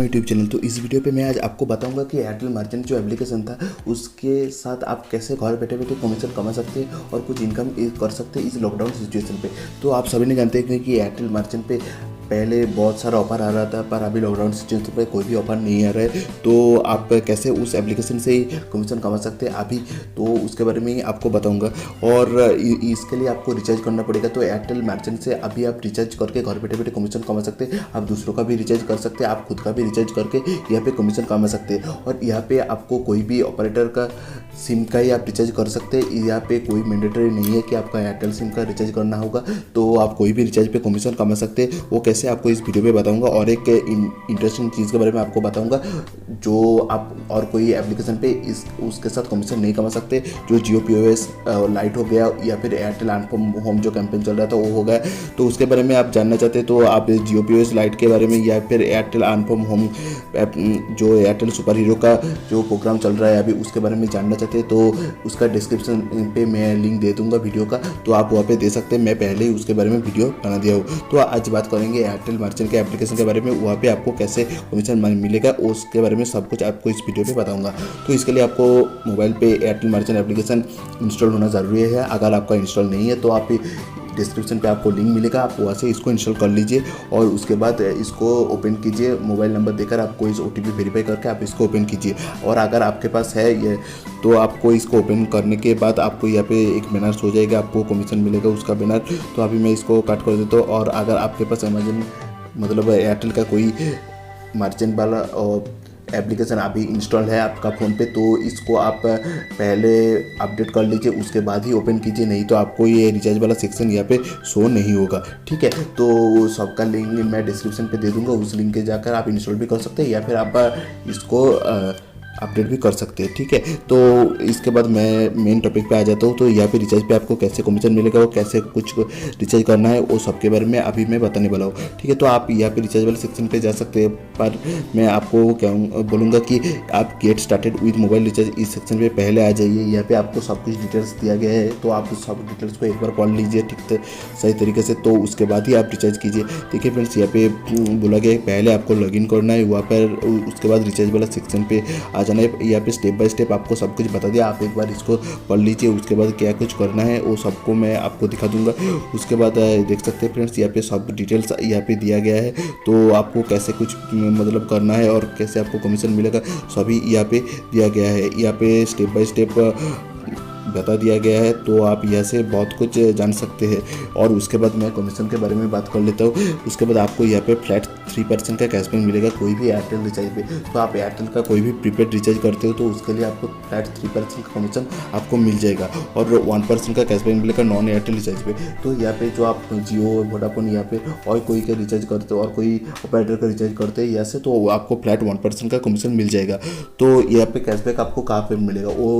अपना YouTube channel. तो इस वीडियो पे मैं आज आपको बताऊंगा कि एयरटेल मर्चेंट जो एप्लीकेशन था उसके साथ आप कैसे घर बैठे बैठे कमीशन कमा सकते हैं और कुछ इनकम कर सकते हैं इस लॉकडाउन सिचुएशन पे। तो आप सभी ने जानते हैं कि एयरटेल मर्चेंट पे पहले बहुत सारा ऑफर आ रहा था, पर अभी लॉकडाउन सिचुएशन पे कोई भी ऑफर नहीं आ रहा है। तो आप कैसे उस एप्लीकेशन से कमीशन कमा सकते हैं अभी, तो उसके बारे में ही आपको बताऊंगा। और इसके लिए आपको रिचार्ज करना पड़ेगा। तो एयरटेल मर्चेंट से अभी आप रिचार्ज करके घर बैठे बैठे कमीशन कमा सकते हैं। आप दूसरों का भी रिचार्ज कर सकते हैं, आप खुद का भी रिचार्ज करके यहाँ पे कमीशन कमा सकते हैं। और यहाँ पे आपको कोई भी ऑपरेटर का सिम का ही आप रिचार्ज कर सकते हैं। यहाँ पे कोई मैंडेटरी नहीं है कि आपका एयरटेल सिम का रिचार्ज करना होगा, तो आप कोई भी रिचार्ज पे कमीशन कमा सकते हैं। वो कैसे आपको इस वीडियो में बताऊंगा। और एक इंटरेस्टिंग चीज़ के बारे में आपको बताऊंगा जो आप और कोई एप्लीकेशन पे उसके साथ कमीशन नहीं कमा सकते। जो जियो POS लाइट हो गया या फिर एयरटेल अनफॉर्म होम जो कैंपेन चल रहा था वो हो गया, तो उसके बारे में आप जानना चाहते हैं तो आप जियो POS लाइट के बारे में या फिर एयरटेल अनफॉर्म होम जो एयरटेल सुपर हीरो का जो प्रोग्राम चल रहा है अभी उसके बारे में जानना चाहते हैं तो उसका डिस्क्रिप्शन पे मैं लिंक दे दूंगा वीडियो का, तो आप वहाँ पे दे सकते हैं। मैं पहले ही उसके बारे में वीडियो बना दिया हूँ। तो आज बात करेंगे एयरटेल मर्चेंट के एप्लीकेशन के बारे में, वहाँ पे आपको कैसे कमीशन मिलेगा उसके बारे में सब कुछ आपको इस वीडियो पे बताऊंगा। तो इसके लिए आपको मोबाइल पे एयरटेल मर्चेंट एप्लीकेशन इंस्टॉल होना ज़रूरी है। अगर आपका इंस्टॉल नहीं है तो आप डिस्क्रिप्शन पे आपको लिंक मिलेगा, आप वहाँ से इसको इंस्टॉल कर लीजिए और उसके बाद इसको ओपन कीजिए। मोबाइल नंबर देकर आपको इस OTP वेरीफाई करके आप इसको ओपन कीजिए। और अगर आपके पास है ये तो आपको इसको ओपन करने के बाद आपको यहाँ पे एक बैनर हो जाएगा, आपको कमीशन मिलेगा उसका बैनर। तो अभी मैं इसको कट कर देता हूँ। और अगर आपके पास अमेजन मतलब एयरटेल का कोई मर्चेंट वाला एप्लीकेशन अभी इंस्टॉल है आपका फ़ोन पे, तो इसको आप पहले अपडेट कर लीजिए, उसके बाद ही ओपन कीजिए, नहीं तो आपको ये रिचार्ज वाला सेक्शन यहाँ पे शो नहीं होगा। ठीक है, तो सबका लिंक मैं डिस्क्रिप्शन पे दे दूंगा, उस लिंक के जाकर आप इंस्टॉल भी कर सकते हैं या फिर आप इसको अपडेट भी कर सकते हैं। ठीक है, तो इसके बाद मैं मेन टॉपिक पे आ जाता हूँ। तो यहाँ पे रिचार्ज पे आपको कैसे कमीशन मिलेगा और कैसे कुछ रिचार्ज करना है वो सबके बारे में अभी मैं बताने वाला हूँ। ठीक है, तो आप यहाँ पे रिचार्ज वाले सेक्शन पे जा सकते हैं, पर मैं आपको बोलूँगा कि आप get started with mobile recharge इस सेक्शन पे पहले आ जाइए। यहाँ पे आपको सब कुछ डिटेल्स दिया गया है, तो आप सब डिटेल्स को एक बार पढ़ लीजिए ठीक सही तरीके से, तो उसके बाद ही आप रिचार्ज कीजिए। ठीक है फ्रेंड्स, यहाँ पे बोला गया है पहले आपको लॉगिन करना है वहाँ पर, उसके बाद रिचार्ज वाला सेक्शन पे आ जाना है। यहाँ पे स्टेप बाय स्टेप आपको सब कुछ बता दिया, आप एक बार इसको पढ़ लीजिए। उसके बाद क्या कुछ करना है वो सबको मैं आपको दिखा दूंगा। उसके बाद देख सकते हैं फ्रेंड्स, यहाँ पे सब डिटेल्स यहाँ पे दिया गया है, तो आपको कैसे कुछ मतलब करना है और कैसे आपको कमीशन मिलेगा सभी यहाँ पे दिया गया है। यहाँ पे स्टेप बाय स्टेप बता दिया गया है, तो आप यहाँ से बहुत कुछ जान सकते हैं। और उसके बाद मैं कमीशन के बारे में बात कर लेता हूँ। उसके बाद आपको यहाँ पे फ्लैट 3% का कैशबैक मिलेगा कोई भी एयरटेल रिचार्ज पे। तो आप एयरटेल का कोई भी प्रीपेड रिचार्ज करते हो तो उसके लिए आपको फ्लैट 3% का कमीशन आपको मिल जाएगा और 1% का कैशबैक मिलेगा नॉन एयरटेल रिचार्ज पे। तो यहाँ पे जो आप जियो वोडाफोन यहाँ पे और कोई का रिचार्ज करते हो और कोई ऑपरेटर का रिचार्ज करते हैं यहाँ से, तो आपको फ्लैट 1% का कमीशन मिल जाएगा। तो यहाँ पे कैशबैक आपको कहाँ पे मिलेगा वो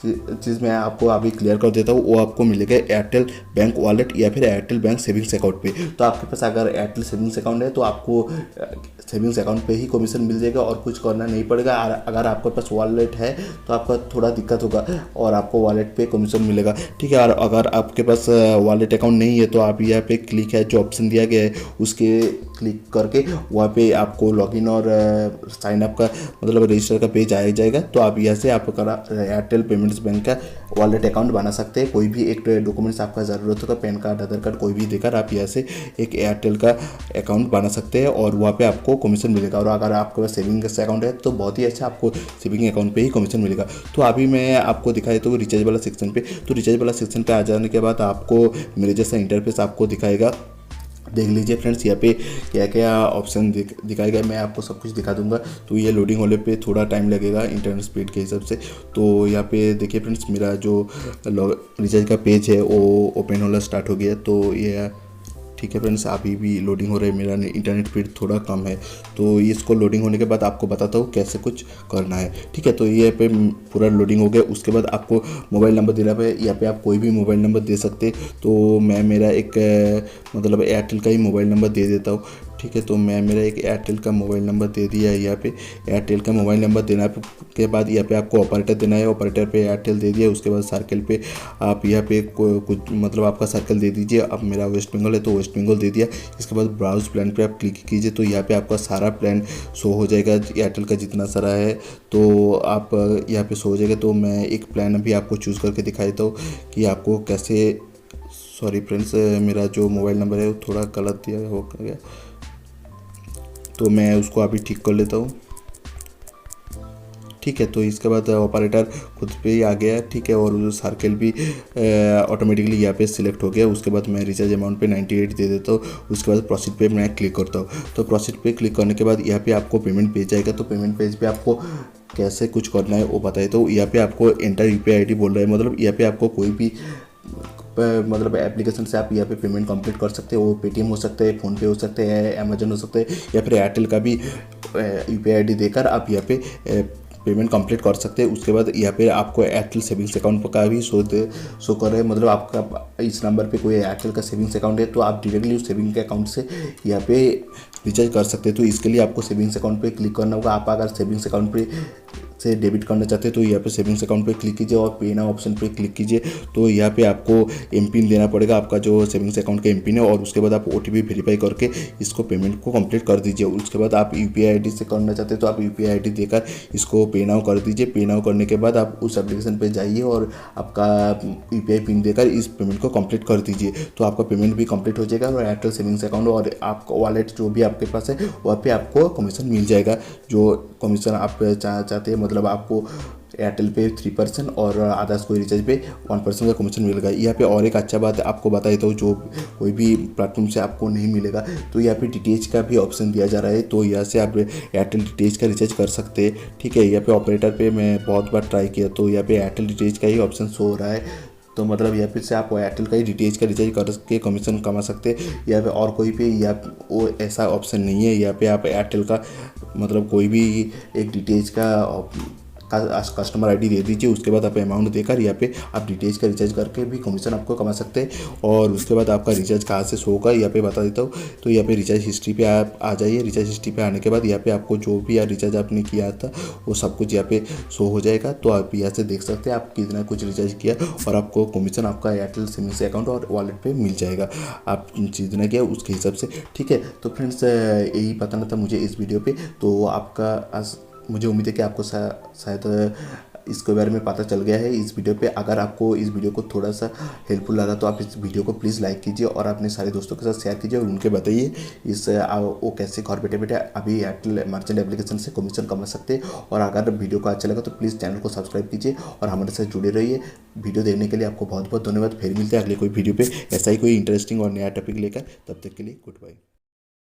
चीज़ मैं आपको अभी क्लियर कर देता हूँ। वो आपको मिलेगा एयरटेल बैंक वॉलेट या फिर एयरटेल बैंक सेविंग्स अकाउंट पे। तो आपके पास अगर एयरटेल सेविंग्स अकाउंट है तो आपको सेविंग्स अकाउंट पे ही कमीशन मिल जाएगा और कुछ करना नहीं पड़ेगा। अगर आपके पास वॉलेट है तो आपका थोड़ा दिक्कत होगा और आपको वॉलेट पे कमीशन मिलेगा। ठीक है, और अगर आपके पास वॉलेट अकाउंट नहीं है तो आप यहाँ पे क्लिक है जो ऑप्शन दिया गया है उसके क्लिक करके वहाँ पे आपको लॉगिन और साइन अप का मतलब रजिस्टर का पेज आ जाएगा। तो आप यहाँ से आपका एयरटेल पेमेंट्स बैंक का वॉलेट अकाउंट बना सकते हैं। कोई भी एक डॉक्यूमेंट्स आपका ज़रूरत होगा, पैन कार्ड आधार कार्ड कोई भी देकर आप यहाँ से एक एयरटेल का अकाउंट बना सकते हैं और वहाँ पे आपको कमीशन मिलेगा। और अगर आपके पास सेविंग्स अकाउंट है तो बहुत ही अच्छा आपको सेविंग अकाउंट पे ही कमीशन मिलेगा। तो अभी मैं आपको दिखाई तो रिचार्ज वाला सेक्शन पे, तो रिचार्ज वाला सेक्शन पे आ जाने के बाद आपको मेरे जैसा इंटरफेस आपको दिखाएगा। देख लीजिए फ्रेंड्स, यहाँ पे क्या क्या ऑप्शन दिखाएगा, मैं आपको सब कुछ दिखा दूंगा। तो ये लोडिंग होने पे थोड़ा टाइम लगेगा इंटरनेट स्पीड के हिसाब से। तो यहाँ पे देखिए फ्रेंड्स, मेरा जो रिचार्ज का पेज है वो ओपन होना स्टार्ट हो गया। तो ये ठीक है फ्रेंड्स, अभी भी लोडिंग हो रहा है, मेरा इंटरनेट स्पीड थोड़ा कम है। तो इसको लोडिंग होने के बाद आपको बताता हूँ कैसे कुछ करना है। ठीक है, तो ये पे पूरा लोडिंग हो गया। उसके बाद आपको मोबाइल नंबर देना है, यहाँ पे आप कोई भी मोबाइल नंबर दे सकते। तो मैं मेरा एक मतलब एयरटेल का ही मोबाइल नंबर दे देता हूँ। ठीक है। तो मैं मेरा एक एयरटेल का मोबाइल नंबर दे दिया है यहाँ पे। एयरटेल का मोबाइल नंबर देना के बाद यहाँ पे आपको ऑपरेटर देना है। ऑपरेटर पे एयरटेल दे दिया। उसके बाद सर्कल पे आप यहाँ पे कुछ मतलब आपका सर्कल दे दीजिए। अब मेरा वेस्ट बंगाल है तो वेस्ट बंगाल दे दिया। इसके बाद ब्राउज प्लान पे आप क्लिक कीजिए तो यहाँ पे आपका सारा प्लान शो हो जाएगा, एयरटेल का जितना सारा है तो आप यहाँ पे शो हो जाएगा। तो मैं एक प्लान अभी आपको चूज़ करके दिखाई देता हूँ कि आपको कैसे। सॉरी फ्रेंड्स, मेरा जो मोबाइल नंबर है वो थोड़ा गलत दिया हो गया, तो मैं उसको अभी ठीक कर लेता हूँ। ठीक है। तो इसके बाद ऑपरेटर खुद पे ही आ गया है। ठीक है। और सर्कल भी ऑटोमेटिकली यहाँ पे सिलेक्ट हो गया। उसके बाद मैं रिचार्ज अमाउंट पे 98 दे देता हूँ। उसके बाद प्रोसीड पे मैं क्लिक करता हूँ। तो प्रोसीड पे क्लिक करने के बाद यहाँ पे आपको पेमेंट पेज आएगा। तो पेमेंट पेज पे आपको कैसे कुछ करना है वो बताए। तो यहाँ पे आपको एंटर UPI ID बोल रहा है, मतलब यहाँ पे आपको कोई भी मतलब एप्लीकेशन से आप यहाँ पे पेमेंट कंप्लीट कर सकते हो। वो पेटीएम हो सकता है, फ़ोनपे हो सकते हैं, अमेजन हो सकता है, या फिर एयरटेल का भी UPI ID देकर आप यहाँ पे पेमेंट कंप्लीट कर सकते हैं। उसके बाद यहाँ पे आपको एयरटेल सेविंग्स अकाउंट का भी शो कर रहा है, मतलब आपका इस नंबर पे कोई एयरटेल का सेविंग्स अकाउंट है तो आप डायरेक्टली उस सेविंग के अकाउंट से यहाँ पे रिचार्ज कर सकते हैं। तो इसके लिए आपको सेविंग्स अकाउंट पे क्लिक करना होगा। आप अगर सेविंग्स अकाउंट पे से डेबिट करना चाहते हैं तो यहाँ पे सेविंग्स अकाउंट पे क्लिक कीजिए और पे नाउ ऑप्शन पे क्लिक कीजिए। तो यहाँ पे आपको एमपिन देना पड़ेगा, आपका जो सेविंग्स अकाउंट का एमपिन है, और उसके बाद आप OTP वेरीफाई करके इसको पेमेंट को कंप्लीट कर दीजिए। उसके बाद आप UPI ID से करना चाहते हैं तो आप UPI ID देकर इसको पे नाउ कर दीजिए। पे नाउ करने के बाद आप उस एप्लीकेशन पे जाइए और आपका UPI पिन देकर इस पेमेंट को कंप्लीट कर दीजिए। तो आपका पेमेंट भी कंप्लीट हो जाएगा और एयरटेल सेविंग्स अकाउंट और आपका वॉलेट जो भी आपके पास है वहाँ पे आपको कमीशन मिल जाएगा। जो कमीशन आप चाहते हैं, मतलब आपको एयरटेल पे 3% और अदर्स कोई रिचार्ज पे 1% का कमीशन मिलेगा। यहाँ पे और एक अच्छा बात आपको बता देता हूँ, जो कोई भी प्लेटफॉर्म से आपको नहीं मिलेगा। तो यहाँ पे डीटीएच का भी ऑप्शन दिया जा रहा है, तो यहाँ से आप एयरटेल डीटीएच का रिचार्ज कर सकते हैं। ठीक है। यहाँ पे ऑपरेटर पे मैं बहुत बार ट्राई किया तो यहाँ पे एयरटेल डीटीएच का ही ऑप्शन शो हो रहा है। तो मतलब यहाँ पे से आप एयरटेल का ही डीटीएच का रिचार्ज करके कमीशन कमा सकते हैं। यहाँ पे और कोई पे या वो ऐसा ऑप्शन नहीं है। यहाँ पे आप एयरटेल का मतलब कोई भी एक डीटीएच का कस्टमर ID दे दीजिए। उसके बाद आप अमाउंट देकर यहाँ पे आप डीटीएच का रिचार्ज करके भी कमीशन आपको कमा सकते हैं। और उसके बाद आपका रिचार्ज कहाँ से शो होगा यहाँ पे बता देता हूँ। तो यहाँ पे रिचार्ज हिस्ट्री पे आप आ जाइए। रिचार्ज हिस्ट्री पे आने के बाद यहाँ पे आपको जो भी रिचार्ज आपने किया था वो सब कुछ यहाँ पे शो हो जाएगा। तो आप यहाँ से देख सकते हैं आप कितना कुछ रिचार्ज किया और आपको कमीशन आपका एयरटेल सेविंग्स अकाउंट और वॉलेट पे मिल जाएगा, आप जितना किया उसके हिसाब से। ठीक है। तो फ्रेंड्स, यही बताना था मुझे इस वीडियो पे। तो आपका मुझे उम्मीद है कि आपको शायद इसके बारे में पता चल गया है इस वीडियो पे। अगर आपको इस वीडियो को थोड़ा सा हेल्पफुल लगा तो आप इस वीडियो को प्लीज़ लाइक कीजिए और अपने सारे दोस्तों के साथ शेयर कीजिए और उनके बताइए वो कैसे घर बैठे बैठे अभी एयरटेल मर्चेंट एप्लीकेशन से कमीशन कमा सकते हैं। और अगर वीडियो को अच्छा लगा तो प्लीज़ चैनल को सब्सक्राइब कीजिए और हमारे साथ जुड़े रहिए। वीडियो देखने के लिए आपको बहुत बहुत धन्यवाद। फिर मिलते हैं अगले कोई वीडियो पर ऐसा ही कोई इंटरेस्टिंग और नया टॉपिक लेकर। तब तक के लिए गुड बाय।